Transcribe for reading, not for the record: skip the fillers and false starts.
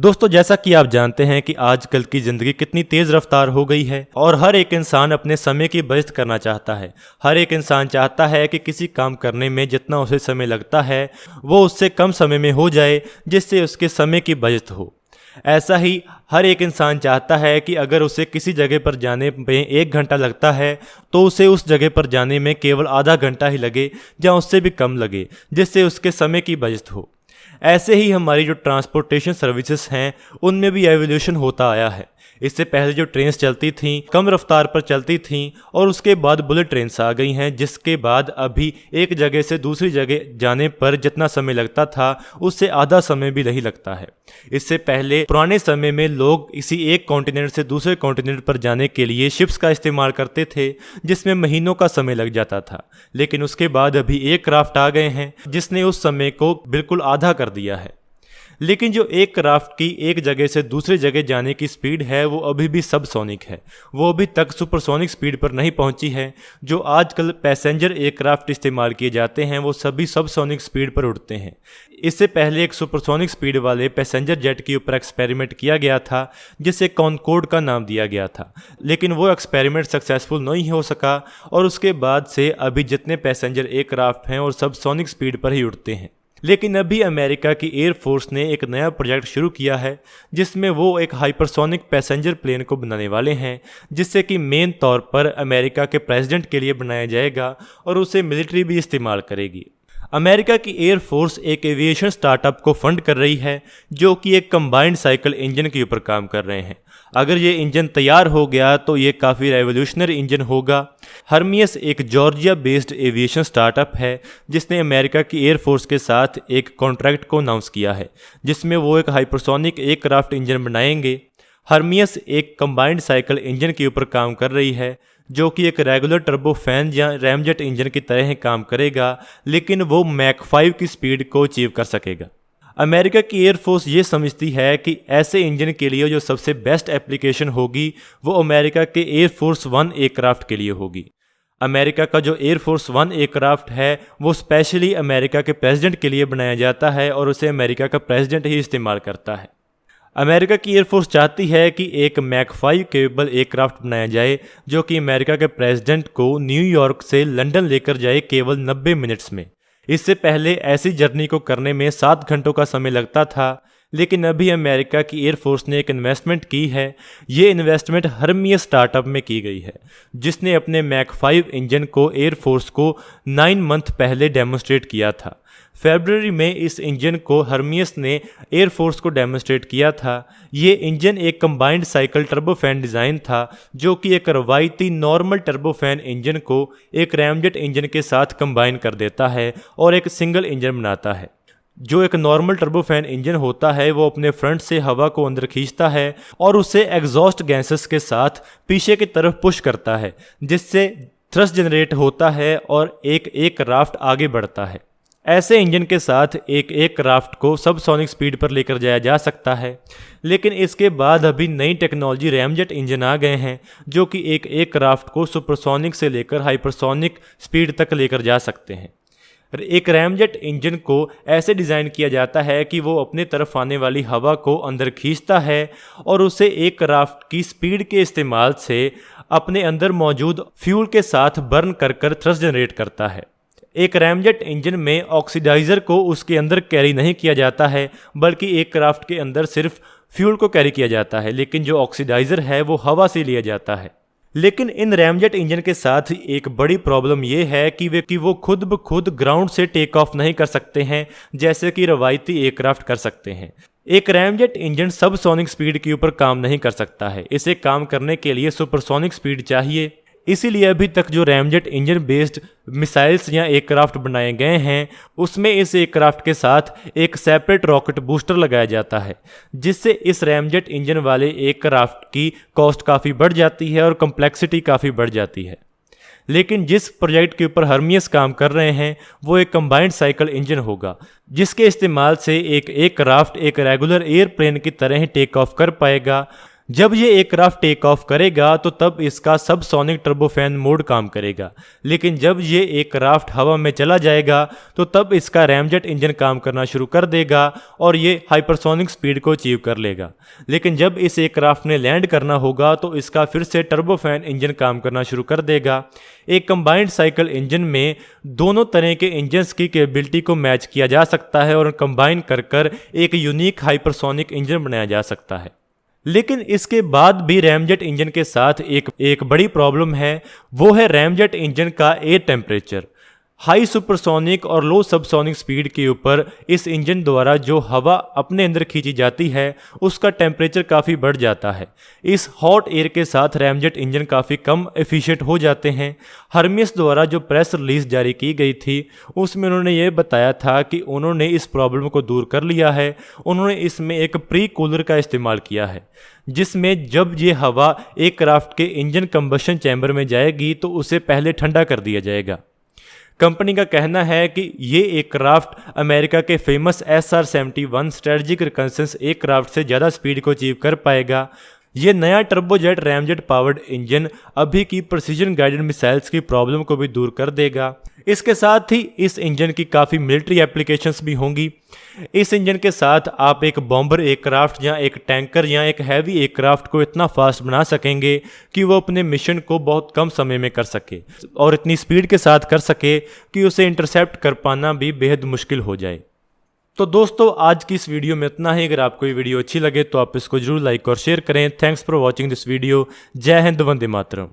दोस्तों, जैसा कि आप जानते हैं कि आजकल की ज़िंदगी कितनी तेज़ रफ्तार हो गई है और हर एक इंसान अपने समय की बचत करना चाहता है। हर एक इंसान चाहता है कि किसी काम करने में जितना उसे समय लगता है वो उससे कम समय में हो जाए, जिससे उसके समय की बचत हो। ऐसा ही हर एक इंसान चाहता है कि अगर उसे किसी जगह पर जाने में 1 घंटा लगता है तो उसे उस जगह पर जाने में केवल आधा घंटा ही लगे या उससे भी कम लगे, जिससे उसके समय की बचत हो। ऐसे ही हमारी जो ट्रांसपोर्टेशन सर्विसेज हैं उनमें भी एवोल्यूशन होता आया है। इससे पहले जो ट्रेन्स चलती थीं कम रफ्तार पर चलती थीं और उसके बाद बुलेट ट्रेन्स आ गई हैं, जिसके बाद अभी एक जगह से दूसरी जगह जाने पर जितना समय लगता था उससे आधा समय भी नहीं लगता है। इससे पहले पुराने समय में लोग इसी एक कॉन्टिनेंट से दूसरे कॉन्टिनेंट पर जाने के लिए शिप्स का इस्तेमाल करते थे, जिसमें महीनों का समय लग जाता था। लेकिन उसके बाद अभी एक क्राफ्ट आ गए हैं जिसने उस समय को बिल्कुल आधा कर दिया है। लेकिन जो एक क्राफ्ट की एक जगह से दूसरी जगह जाने की स्पीड है वो अभी भी सबसोनिक है। वो अभी तक सुपरसोनिक स्पीड पर नहीं पहुंची है। जो आजकल पैसेंजर एयरक्राफ्ट इस्तेमाल किए जाते हैं वो सभी सबसोनिक स्पीड पर उड़ते हैं। इससे पहले एक सुपरसोनिक स्पीड वाले पैसेंजर जेट के ऊपर एक्सपेरिमेंट किया गया था जिसे कॉनकोर्ड का नाम दिया गया था, लेकिन वो एक्सपेरिमेंट सक्सेसफुल नहीं हो सका और उसके बाद से अभी जितने पैसेंजर एयरक्राफ्ट हैं और सबसोनिक स्पीड पर ही उड़ते हैं। लेकिन अभी अमेरिका की एयरफोर्स ने एक नया प्रोजेक्ट शुरू किया है जिसमें वो एक हाइपरसोनिक पैसेंजर प्लेन को बनाने वाले हैं, जिससे कि मेन तौर पर अमेरिका के प्रेसिडेंट के लिए बनाया जाएगा और उसे मिलिट्री भी इस्तेमाल करेगी। अमेरिका की एयरफोर्स एक एविएशन स्टार्टअप को फंड कर रही है जो कि एक कंबाइंड साइकिल इंजन के ऊपर काम कर रहे हैं। अगर ये इंजन तैयार हो गया तो ये काफ़ी रेवोल्यूशनरी इंजन होगा। हर्मियस एक जॉर्जिया बेस्ड एविएशन स्टार्टअप है जिसने अमेरिका की एयरफोर्स के साथ एक कॉन्ट्रैक्ट को अनाउंस किया है जिसमें वो एक हाइपरसोनिक एयरक्राफ्ट इंजन बनाएंगे। हर्मियस एक कंबाइंड साइकिल इंजन के ऊपर काम कर रही है जो कि एक रेगुलर टर्बोफैन या रैमजेट इंजन की तरह काम करेगा, लेकिन वो मैक 5 की स्पीड को अचीव कर सकेगा। अमेरिका की एयरफोर्स ये समझती है कि ऐसे इंजन के लिए जो सबसे बेस्ट एप्लीकेशन होगी वो अमेरिका के एयरफोर्स 1 एयरक्राफ्ट के लिए होगी। अमेरिका का जो एयरफोर्स 1 एयरक्राफ्ट है वो स्पेशली अमेरिका के प्रेसिडेंट के लिए बनाया जाता है और उसे अमेरिका का प्रेसिडेंट ही इस्तेमाल करता है। अमेरिका की एयरफोर्स चाहती है कि एक मैक 5 केबल एयरक्राफ्ट बनाया जाए जो कि अमेरिका के प्रेसिडेंट को न्यूयॉर्क से लंदन लेकर जाए केवल 90 मिनट्स में। इससे पहले ऐसी जर्नी को करने में 7 घंटों का समय लगता था, लेकिन अभी अमेरिका की एयरफोर्स ने एक इन्वेस्टमेंट की है। ये इन्वेस्टमेंट हर्मियस स्टार्टअप में की गई है जिसने अपने मैक 5 इंजन को एयरफोर्स को 9 मंथ पहले डेमोन्स्ट्रेट किया था। फरवरी में इस इंजन को हर्मियस ने एयरफोर्स को डेमोन्स्ट्रेट किया था। ये इंजन एक कंबाइंड साइकिल टर्बोफैन डिज़ाइन था जो कि एक रवायती नॉर्मल टर्बोफैन इंजन को एक रैमजेट इंजन के साथ कंबाइन कर देता है और एक सिंगल इंजन बनाता है। जो एक नॉर्मल टर्बोफैन इंजन होता है वो अपने फ्रंट से हवा को अंदर खींचता है और उसे एग्जॉस्ट गैसेस के साथ पीछे की तरफ पुश करता है, जिससे थ्रस्ट जनरेट होता है और एक क्राफ्ट आगे बढ़ता है। ऐसे इंजन के साथ एक क्राफ्ट को सबसोनिक स्पीड पर लेकर जाया जा सकता है। लेकिन इसके बाद अभी नई टेक्नोलॉजी रैमजेट इंजन आ गए हैं जो कि एक क्राफ्ट को सुपरसोनिक से लेकर हाइपरसोनिक स्पीड तक लेकर जा सकते हैं। एक रैमजेट इंजन को ऐसे डिज़ाइन किया जाता है कि वो अपने तरफ आने वाली हवा को अंदर खींचता है और उसे एक क्राफ्ट की स्पीड के इस्तेमाल से अपने अंदर मौजूद फ्यूल के साथ बर्न कर थ्रस्ट जनरेट करता है। एक रैमजेट इंजन में ऑक्सीडाइज़र को उसके अंदर कैरी नहीं किया जाता है, बल्कि एक क्राफ्ट के अंदर सिर्फ फ्यूल को कैरी किया जाता है, लेकिन जो ऑक्सीडाइज़र है वो हवा से लिया जाता है। लेकिन इन रैमजेट इंजन के साथ एक बड़ी प्रॉब्लम ये है कि वो खुद ब खुद ग्राउंड से टेक ऑफ नहीं कर सकते हैं जैसे कि रवायती एयरक्राफ्ट कर सकते हैं। एक रैमजेट इंजन सबसोनिक स्पीड के ऊपर काम नहीं कर सकता है। इसे काम करने के लिए सुपरसोनिक स्पीड चाहिए। इसीलिए अभी तक जो रैमजेट इंजन बेस्ड मिसाइल्स या एयरक्राफ्ट बनाए गए हैं उसमें इस एयरक्राफ्ट के साथ एक सेपरेट रॉकेट बूस्टर लगाया जाता है, जिससे इस रैमजेट इंजन वाले एयरक्राफ्ट की कॉस्ट काफ़ी बढ़ जाती है और कम्प्लेक्सिटी काफ़ी बढ़ जाती है। लेकिन जिस प्रोजेक्ट के ऊपर हर्मियस काम कर रहे हैं वो एक कंबाइंड साइकिल इंजन होगा जिसके इस्तेमाल से एक एयरक्राफ्ट एक रेगुलर एयरप्लेन की तरह ही टेक ऑफ कर पाएगा। जब ये एयरक्राफ्ट टेक ऑफ करेगा तो तब इसका सबसोनिक टर्बोफैन मोड काम करेगा, लेकिन जब ये एयरक्राफ्ट हवा में चला जाएगा तो तब इसका रैमजेट इंजन काम करना शुरू कर देगा और ये हाइपरसोनिक स्पीड को अचीव कर लेगा। लेकिन जब इस एयरक्राफ्ट ने लैंड करना होगा तो इसका फिर से टर्बोफैन इंजन काम करना शुरू कर देगा। एक कंबाइंड साइकिल इंजन में दोनों तरह के इंजन्स की कैपेबिलिटी को मैच किया जा सकता है और कंबाइन कर एक यूनिक हाइपरसोनिक इंजन बनाया जा सकता है। लेकिन इसके बाद भी रैमजेट इंजन के साथ एक बड़ी प्रॉब्लम है, वो है रैमजेट इंजन का एयर टेम्परेचर। हाई सुपरसोनिक और लो सबसोनिक स्पीड के ऊपर इस इंजन द्वारा जो हवा अपने अंदर खींची जाती है उसका टेम्परेचर काफ़ी बढ़ जाता है। इस हॉट एयर के साथ रैमजेट इंजन काफ़ी कम एफिशिएंट हो जाते हैं। हर्मियस द्वारा जो प्रेस रिलीज जारी की गई थी उसमें उन्होंने ये बताया था कि उन्होंने इस प्रॉब्लम को दूर कर लिया है। उन्होंने इसमें एक प्री कूलर का इस्तेमाल किया है, जिसमें जब ये हवा एयरक्राफ्ट के इंजन कंबशन चैम्बर में जाएगी तो उसे पहले ठंडा कर दिया जाएगा। कंपनी का कहना है कि ये एयरक्राफ्ट अमेरिका के फेमस SR-71 स्ट्रेटजिक रिकन्सेंस एयरक्राफ्ट से ज़्यादा स्पीड को अचीव कर पाएगा। ये नया टर्बोजेट रैमजेट पावर्ड इंजन अभी की प्रिसीजन गाइडेड मिसाइल्स की प्रॉब्लम को भी दूर कर देगा। इसके साथ ही इस इंजन की काफ़ी मिलिट्री एप्लीकेशंस भी होंगी। इस इंजन के साथ आप एक बॉम्बर एयरक्राफ्ट या एक टैंकर या एक हैवी एयरक्राफ्ट को इतना फास्ट बना सकेंगे कि वो अपने मिशन को बहुत कम समय में कर सके और इतनी स्पीड के साथ कर सके कि उसे इंटरसेप्ट कर पाना भी बेहद मुश्किल हो जाए। तो दोस्तों, आज की इस वीडियो में इतना ही। अगर आपको ये वीडियो अच्छी लगे तो आप इसको जरूर लाइक और शेयर करें। Thanks for watching this video. जय हिंद, वंदे मातरम।